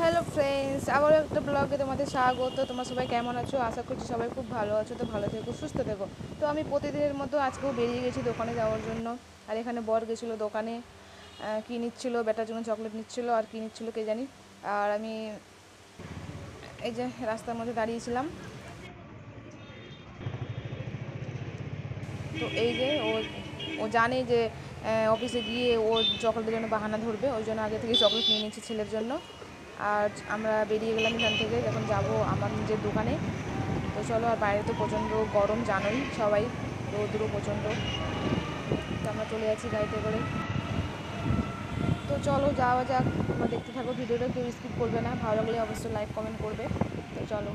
Hello friends, আবার একটা ব্লগে তোমাদের স্বাগত। তোমরা সবাই কেমন আছো? আশা করছি সবাই খুব ভালো আছো। তো ভালো থেকো, সুস্থ থেকো। তো আমি প্রতিদিনের মতো আজকেও বেরিয়ে গেছি দোকানে যাওয়ার জন্য। আর এখানে বর গেছিলো দোকানে, কী নিচ্ছিলো, বেটার জন্য চকলেট নিচ্ছিলো আর কী নিচ্ছিলো কে জানি। আর আমি এই যে রাস্তার মধ্যে দাঁড়িয়েছিলাম। তো এই যে ও ও জানে যে অফিসে গিয়ে ও চকলেটের জন্য বাহানা ধরবে, ওই জন্য আগে থেকে চকলেট নিয়ে নিচ্ছি ছেলের জন্য। আর আমরা বেরিয়ে গেলাম এখান থেকে, যখন যাব আমার নিজের দোকানে। তো চলো, আর বাইরে তো প্রচণ্ড গরম জানোই সবাই, রোদ্রও প্রচণ্ড। তো আমরা চলে যাচ্ছি গাড়িতে করে। তো চলো যাওয়া যাক, তোমরা দেখতে থাকো ভিডিওটা, কেউ স্কিপ করবে না। ভালো লাগলে অবশ্যই লাইক কমেন্ট করবে। তো চলো।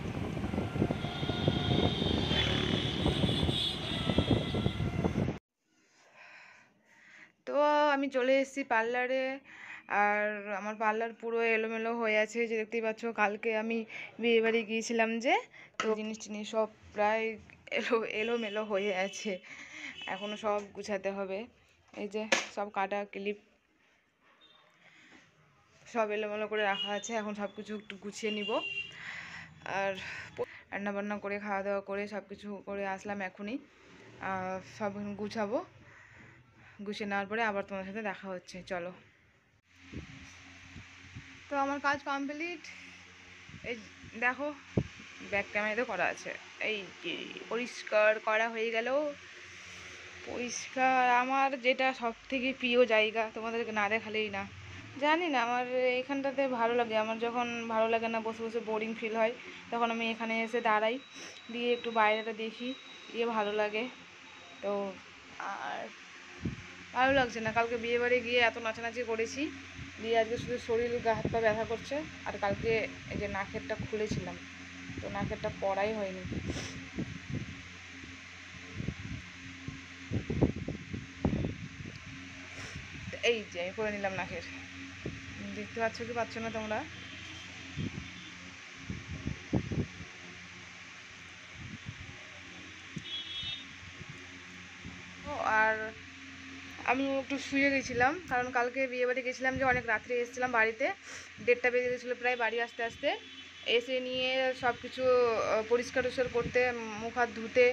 তো আমি চলে এসেছি পার্লারে। আর আমার পার্লার পুরো এলোমেলো হয়ে আছে, যে দেখতেই পাচ্ছ। কালকে আমি বিয়েবাড়ি গিয়েছিলাম, যে তো জিনিস টিনিস সব প্রায় এলোমেলো হয়ে আছে। এখনও সব গুছাতে হবে। এই যে সব কাটা ক্লিপ সব এলোমেলো করে রাখা আছে, এখন সব কিছু একটু গুছিয়ে নিব। আর রান্নাবান্না করে খাওয়া দাওয়া করে সব কিছু করে আসলাম এখনই। সব গুছাবো, গুছিয়ে নেওয়ার পরে আবার তোমার সাথে দেখা হচ্ছে। চলো। তো আমার কাজ কমপ্লিট। এই দেখো, ব্যাক ক্যামেরাতে করা আছে। এই যে পরিষ্কার করা হয়ে গেল। পরিষ্কার আমার যেটা সব থেকে প্রিয় জায়গা, তোমাদেরকে না দেখালেই না। জানি না, আমার এখানটাতে ভালো লাগে। আমার যখন ভালো লাগে না, বসে বসে বোরিং ফিল হয়, তখন আমি এখানে এসে দাঁড়াই, দিয়ে একটু বাইরেটা দেখি, দিয়ে ভালো লাগে। তো আর ভালো লাগছে না। কালকে বিয়েবাড়ি গিয়ে এত নাচানাচি করেছি, দিয়ে আজকে শুধু শরীর গা হাত পা ব্যথা করছে। আর কালকে এই যে নাকেরটা খুলেছিলাম, তো নাকেরটা পড়াই হয়নি। এই যে আমি করে নিলাম নাকের। দেখতে পাচ্ছ কি পাচ্ছ না তোমরা? ও আর আমি একটু শুয়ে গেছিলাম, কারণ কালকে বিয়েবাড়ি গেছিলাম, যে অনেক রাত্রে এসেছিলাম বাড়িতে। 1টা বেজে গেছিলো প্রায় বাড়ি আসতে আসতে। এসে নিয়ে সব কিছু পরিষ্কার টরিষ্কার করতে, মুখ হাত ধুতে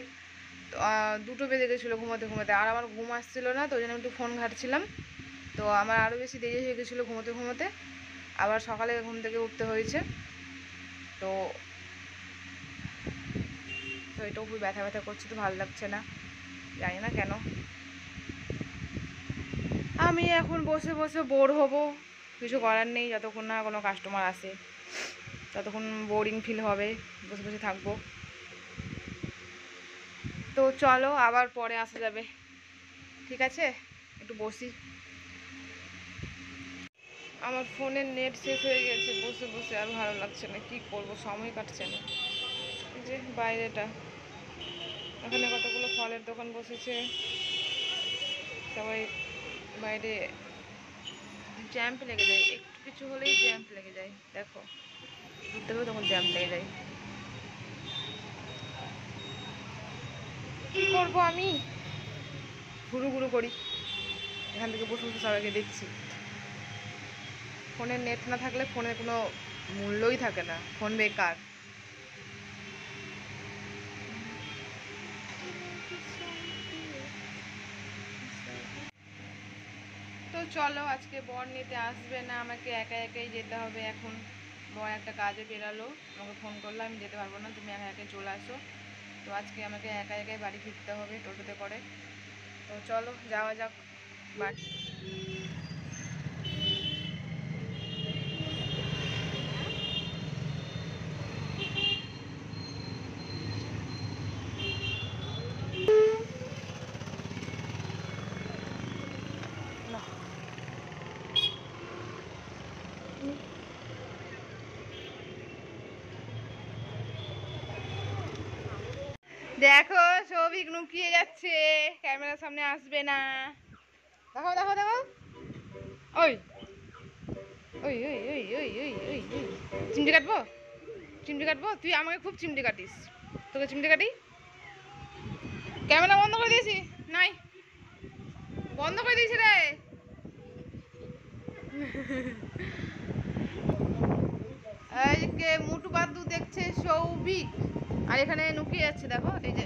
2টো বেজে গেছিলো ঘুমোতে ঘুমোতে। আর আমার ঘুম আসছিলো না, তো ওই জন্য একটু ফোন ঘাঁটছিলাম। তো আমার আরও বেশি দেরি হয়ে গেছিলো ঘুমোতে ঘুমোতে। আবার সকালে ঘুম থেকে উঠতে হয়েছে। তো তো এটাও খুব ব্যথা ব্যথা করছে, তো ভালো লাগছে না, জানি না কেন। আমি এখন বসে বসে বোর হব, কিছু করার নেই। যতক্ষণ না কোনো কাস্টমার আসে, ততক্ষণ বোরিং ফিল হবে, বসে বসে থাকবো। তো চলো, আবার পরে আসা যাবে, ঠিক আছে? একটু বসি। আমার ফোনের নেট শেষ হয়ে গেছে, বসে বসে আর ভালো লাগছে না, কি করব, সময় কাটছে না। এই যে বাইরেটা, এখানে কতগুলো ফলের দোকান বসেছে, সবাই বাইরে। জ্যাম্প লেগে যায়, একটু কিছু হলেই জ্যাম্প লেগে যায়। দেখো, ঘুরতে গেলেও তখন জ্যাম্প লেগে যায়। কী করবো, আমি ঘুরু ঘুরু করি, এখান থেকে বসে বসে সবাইকে দেখছি। ফোনের নেট না থাকলে ফোনের কোনো মূল্যই থাকে না, ফোন বেকার। তো চলো, আজকে বর নিতে আসবে না, আমাকে একা একাই যেতে হবে এখন। বর একটা কাজে বেরালো, আমাকে ফোন করলো, আমি যেতে পারবো না, তুমি একা একাই চলে আসো। তো আজকে আমাকে একা একাই বাড়ি ফিরতে হবে টোটোতে করে। তো চলো যাওয়া যাক বাড়ি। দেখো, সৌভিক লুকিয়ে যাচ্ছে, ক্যামেরার সামনে আসবে না। দেখো দেখো দেখো, ওই ওই ওই ওই ওই ওই ওই ওই চিমটি কাটবো, চিমটি কাটবো, তুই আমাকে খুব চিমটি কাটিস, তোকে চিমটি কাটি। ক্যামেরা বন্ধ করে দিয়েছি, নাই বন্ধ করে দিয়েছি রে। যে মোটু পাতলু দেখছে সৌভিক, আর এখানে নুকিয়ে যাচ্ছে দেখো, এই যে